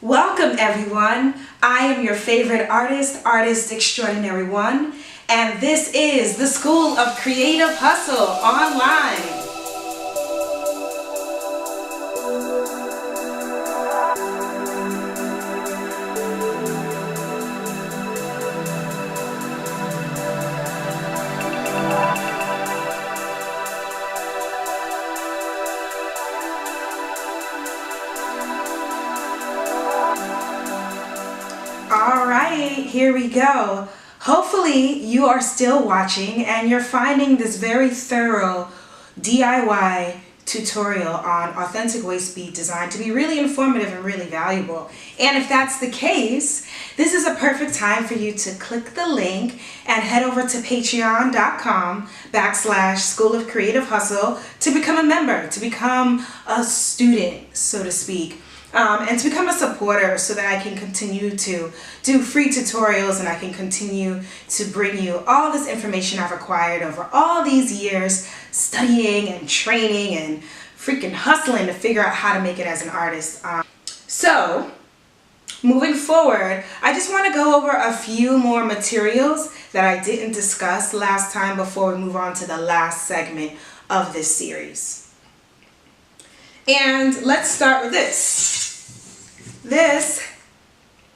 Welcome everyone. I am your favorite artist, Artist Extraordinary One, and this is the School of Creative Hustle online. Alright, here we go. Hopefully you are still watching and you're finding this very thorough DIY tutorial on Authentic Waistbead Design to be really informative and really valuable. And if that's the case, this is a perfect time for you to click the link and head over to patreon.com/SchoolofCreativeHustle to become a member, to become a student, so to speak. And to become a supporter so that I can continue to do free tutorials and I can continue to bring you all this information I've acquired over all these years studying and training and freaking hustling to figure out how to make it as an artist. So moving forward, I just want to go over a few more materials that I didn't discuss last time before we move on to the last segment of this series. And let's start with this. This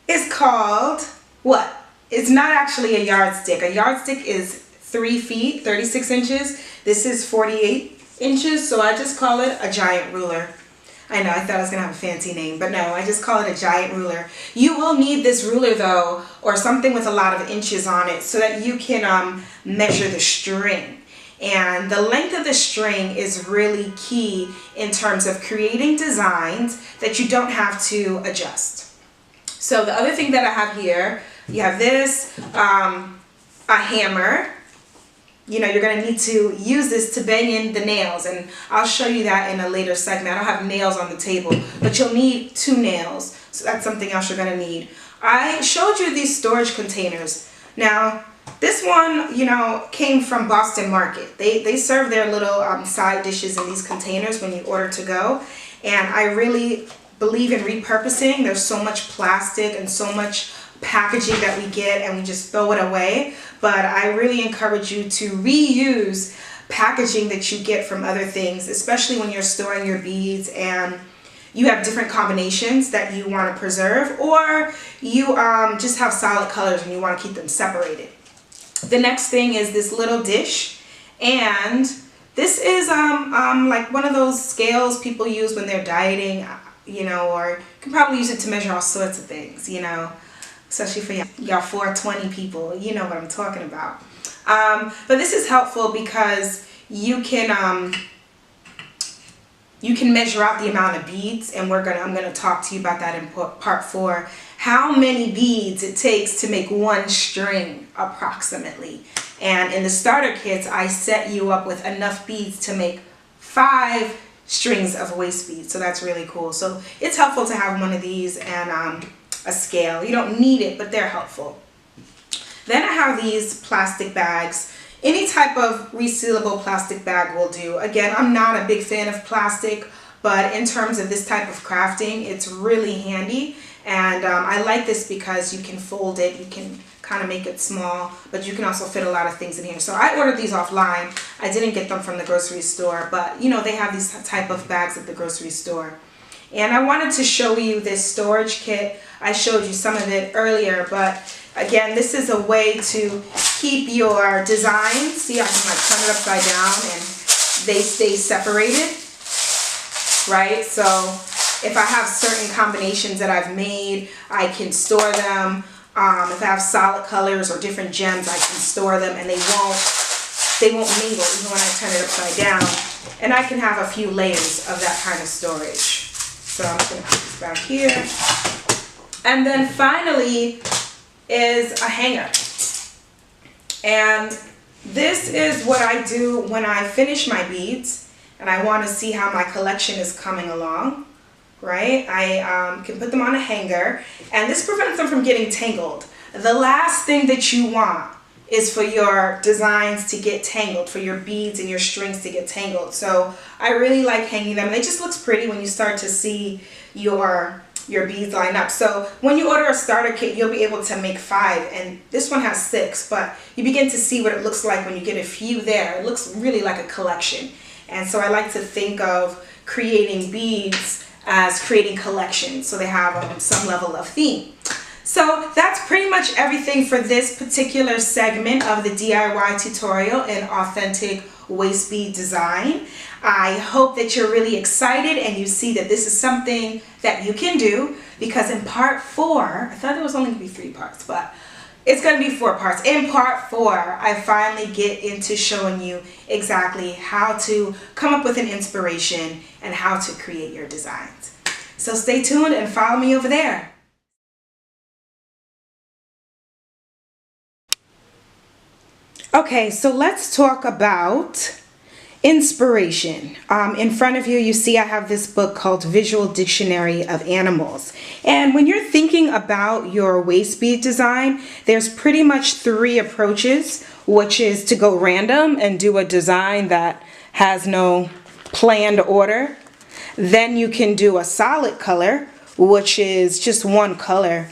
is called what? It's not actually a yardstick. A yardstick is 3 feet, 36 inches. This is 48 inches, so I just call it a giant ruler. I know, I thought I was going to have a fancy name, but no, I just call it a giant ruler. You will need this ruler though, or something with a lot of inches on it, so that you can measure the string. And the length of the string is really key in terms of creating designs that you don't have to adjust. So the other thing that I have here, you have this, a hammer. You know, you're going to need to use this to bang in the nails, and I'll show you that in a later segment. I don't have nails on the table, but you'll need 2 nails. So that's something else you're going to need. I showed you these storage containers. Now, this one, you know, came from Boston Market. They serve their little side dishes in these containers when you order to go. And I really believe in repurposing. There's so much plastic and so much packaging that we get and we just throw it away. But I really encourage you to reuse packaging that you get from other things, especially when you're storing your beads and you have different combinations that you want to preserve, or you just have solid colors and you want to keep them separated. The next thing is this little dish, and this is like one of those scales people use when they're dieting, you know, or you can probably use it to measure all sorts of things, you know, especially for y'all 420 people, you know what I'm talking about. But this is helpful because you can measure out the amount of beads, and I'm gonna talk to you about that in part 4. How many beads it takes to make 1 string approximately. And in the starter kits, I set you up with enough beads to make 5 strings of waist beads. So that's really cool. So it's helpful to have one of these and a scale. You don't need it, but they're helpful. Then I have these plastic bags. Any type of resealable plastic bag will do. Again, I'm not a big fan of plastic, but in terms of this type of crafting, it's really handy. And I like this because you can fold it, you can kind of make it small, but you can also fit a lot of things in here. So I ordered these offline. I didn't get them from the grocery store, but you know, they have these type of bags at the grocery store. And I wanted to show you this storage kit. I showed you some of it earlier, but again, this is a way to keep your designs. See, I can like turn it upside down and they stay separated, right? So if I have certain combinations that I've made, I can store them. If I have solid colors or different gems, I can store them and they won't mingle even when I turn it upside down. And I can have a few layers of that kind of storage. So I'm just going to put this back here. And then finally is a hanger. And this is what I do when I finish my beads and I want to see how my collection is coming along. Right? I can put them on a hanger, and this prevents them from getting tangled. The last thing that you want is for your designs to get tangled, for your beads and your strings to get tangled. So I really like hanging them, and it just looks pretty when you start to see your your beads line up. So when you order a starter kit, you'll be able to make 5, and this one has 6, but you begin to see what it looks like when you get a few there. It looks really like a collection. And so I like to think of creating beads as creating collections, so they have some level of theme. So that's pretty much everything for this particular segment of the DIY tutorial in Authentic Waistbead Design. I hope that you're really excited and you see that this is something that you can do, because in part 4, I thought there was only going to be 3 parts, but it's going to be 4 parts. In part 4, I finally get into showing you exactly how to come up with an inspiration and how to create your designs. So stay tuned and follow me over there. Okay, so let's talk about inspiration. In front of you, you see I have this book called Visual Dictionary of Animals. And when you're thinking about your waist bead design, there's pretty much 3 approaches, which is to go random and do a design that has no planned order. Then you can do a solid color, which is just one color.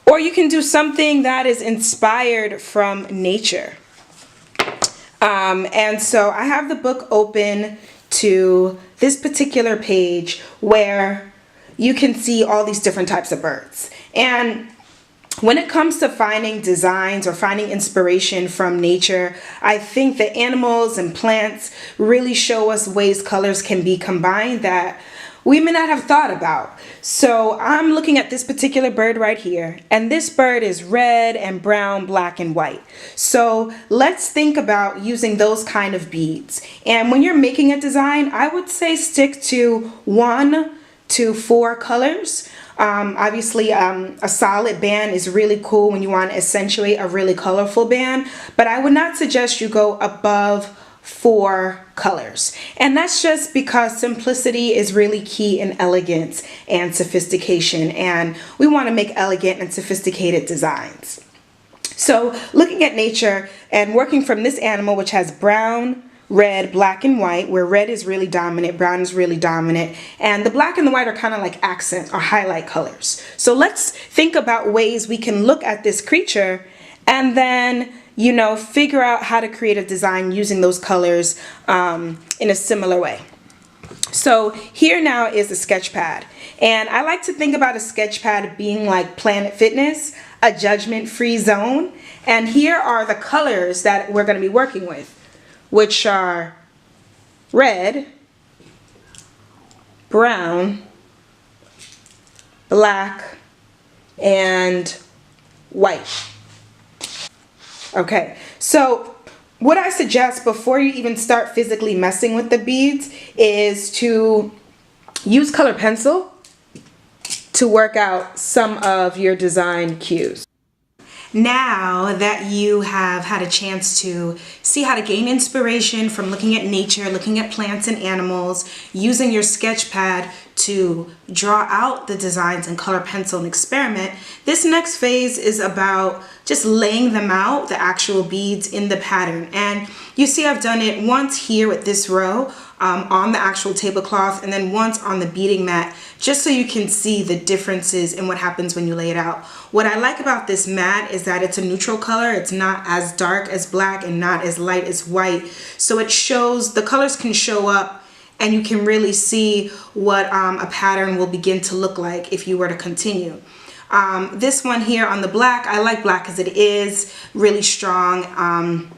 Or you can do something that is inspired from nature. And so I have the book open to this particular page where you can see all these different types of birds. And when it comes to finding designs or finding inspiration from nature, I think that animals and plants really show us ways colors can be combined that we may not have thought about. So I'm looking at this particular bird right here, and this bird is red and brown, black and white. So let's think about using those kind of beads. And when you're making a design, I would say stick to 1 to 4 colors. Obviously, a solid band is really cool when you want to accentuate a really colorful band, but I would not suggest you go above 4 colors. And that's just because simplicity is really key in elegance and sophistication, and we want to make elegant and sophisticated designs. So looking at nature and working from this animal, which has brown, red, black and white, where red is really dominant, brown is really dominant, and the black and the white are kind of like accent or highlight colors. So let's think about ways we can look at this creature and then figure out how to create a design using those colors in a similar way. So here now is a sketch pad. And I like to think about a sketch pad being like Planet Fitness, a judgment-free zone. And here are the colors that we're going to be working with, which are red, brown, black, and white. Okay, so what I suggest before you even start physically messing with the beads is to use colored pencil to work out some of your design cues. Now that you have had a chance to see how to gain inspiration from looking at nature, looking at plants and animals, using your sketch pad to draw out the designs in color pencil and experiment, this next phase is about just laying them out, the actual beads in the pattern. And you see I've done it once here with this row on the actual tablecloth, and then once on the beading mat, just so you can see the differences in what happens when you lay it out. What I like about this mat is that it's a neutral color. It's not as dark as black and not as light as white. So it shows, the colors can show up and you can really see what a pattern will begin to look like if you were to continue. This one here on the black, I like black because it is really strong.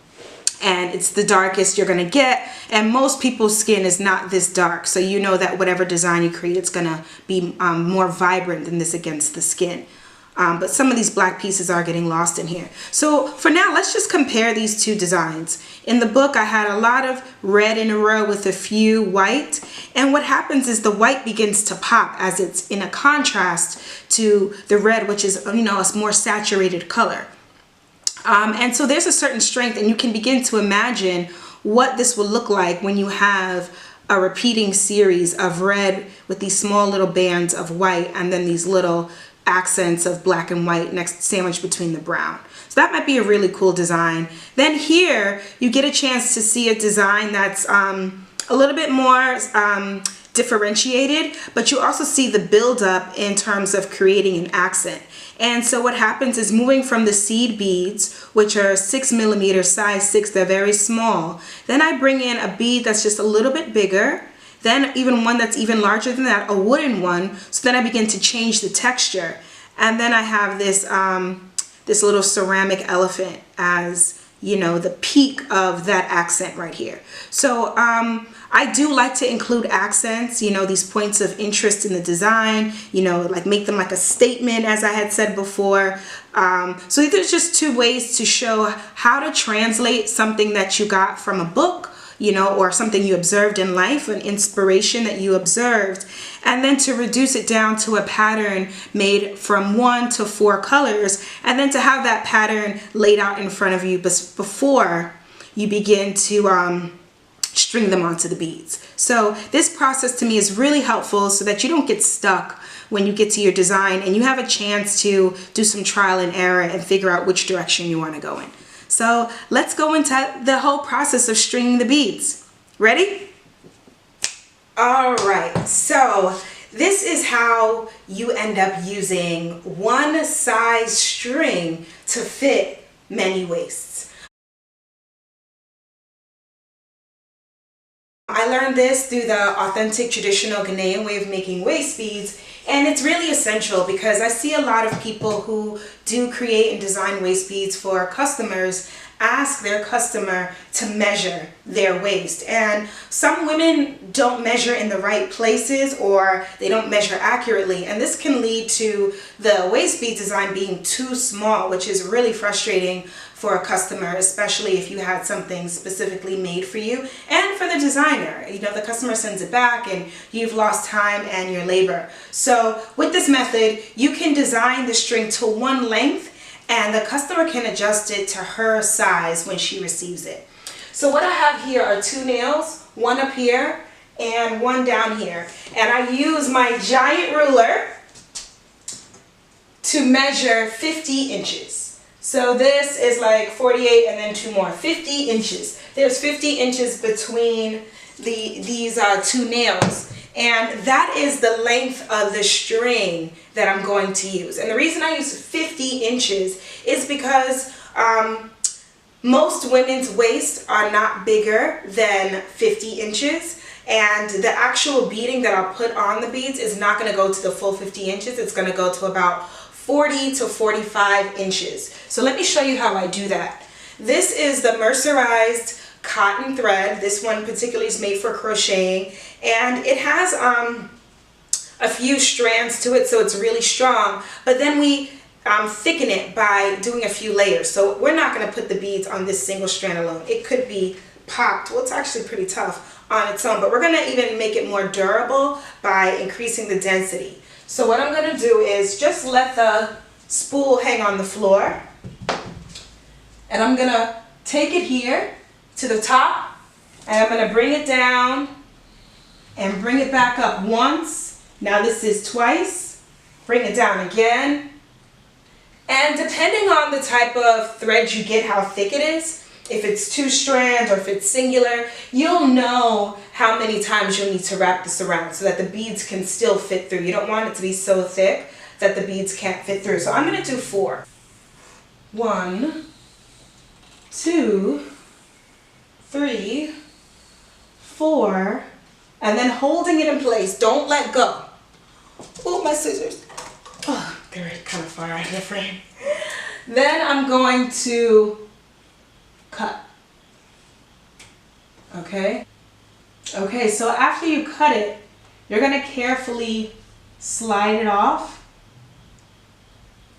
And it's the darkest you're gonna get, and most people's skin is not this dark, so you know that whatever design you create, it's gonna be more vibrant than this against the skin. But some of these black pieces are getting lost in here. So for now, let's just compare these 2 designs. In the book, I had a lot of red in a row with a few white, and what happens is the white begins to pop as it's in a contrast to the red, which is, a more saturated color. And so there's a certain strength, and you can begin to imagine what this will look like when you have a repeating series of red with these small little bands of white and then these little accents of black and white next sandwiched between the brown. So that might be a really cool design. Then here you get a chance to see a design that's a little bit more differentiated, but you also see the buildup in terms of creating an accent. And so what happens is, moving from the seed beads, which are 6mm size 6, they're very small. Then I bring in a bead that's just a little bit bigger, then even one that's even larger than that, a wooden one. So then I begin to change the texture. And then I have this, this little ceramic elephant as, you know, the peak of that accent right here. So I do like to include accents, you know, these points of interest in the design, you know, like make them like a statement, as I had said before. So there's just 2 ways to show how to translate something that you got from a book, you know, or something you observed in life, an inspiration that you observed, and then to reduce it down to a pattern made from 1 to 4 colors, and then to have that pattern laid out in front of you before you begin to string them onto the beads. So this process to me is really helpful so that you don't get stuck when you get to your design, and you have a chance to do some trial and error and figure out which direction you want to go in. So let's go into the whole process of stringing the beads. Ready? All right, so this is how you end up using one size string to fit many waists. I learned this through the authentic traditional Ghanaian way of making waist beads, and it's really essential because I see a lot of people who do create and design waist beads for customers ask their customer to measure their waist, and some women don't measure in the right places, or they don't measure accurately, and this can lead to the waist bead design being too small, which is really frustrating for a customer, especially if you had something specifically made for you and for the designer. You know, the customer sends it back and you've lost time and your labor. So with this method, you can design the string to one length, and the customer can adjust it to her size when she receives it. So what I have here are 2 nails, one up here and one down here. And I use my giant ruler to measure 50 inches. So this is like 48 and then 2 more, 50 inches. There's 50 inches between these 2 nails. And that is the length of the string that I'm going to use. And the reason I use 50 inches is because most women's waists are not bigger than 50 inches. And the actual beading that I'll put on the beads is not going to go to the full 50 inches. It's going to go to about 40 to 45 inches. So let me show you how I do that. This is the mercerized cotton thread. This one particularly is made for crocheting, and it has a few strands to it, so it's really strong, but then we thicken it by doing a few layers. So we're not going to put the beads on this single strand alone. It could be popped. Well, it's actually pretty tough on its own, but we're going to even make it more durable by increasing the density. So what I'm going to do is just let the spool hang on the floor, and I'm going to take it here to the top, and I'm going to bring it down and bring it back up once. Now this is twice. Bring it down again. And depending on the type of thread you get, how thick it is, if it's 2 strands or if it's singular, you'll know how many times you'll need to wrap this around so that the beads can still fit through. You don't want it to be so thick that the beads can't fit through. So I'm going to do 4. 1, 2, 3, 4, and then holding it in place. Don't let go. Oh, my scissors. Oh, they're kind of far out of the frame. Then I'm going to cut. Okay? Okay, so after you cut it, you're going to carefully slide it off,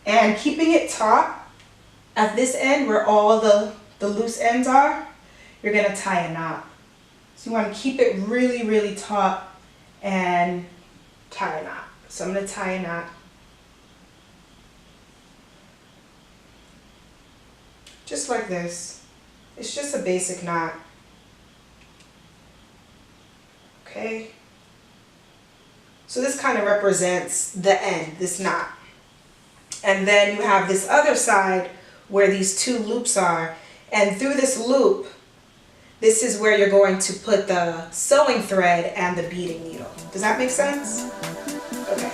and keeping it taut at this end where all the loose ends are, you're going to tie a knot. So you want to keep it really, really taut and tie a knot. So I'm going to tie a knot. Just like this. It's just a basic knot. Okay? So this kind of represents the end, this knot. And then you have this other side where these 2 loops are. And through this loop, this is where you're going to put the sewing thread and the beading needle. Does that make sense? Okay.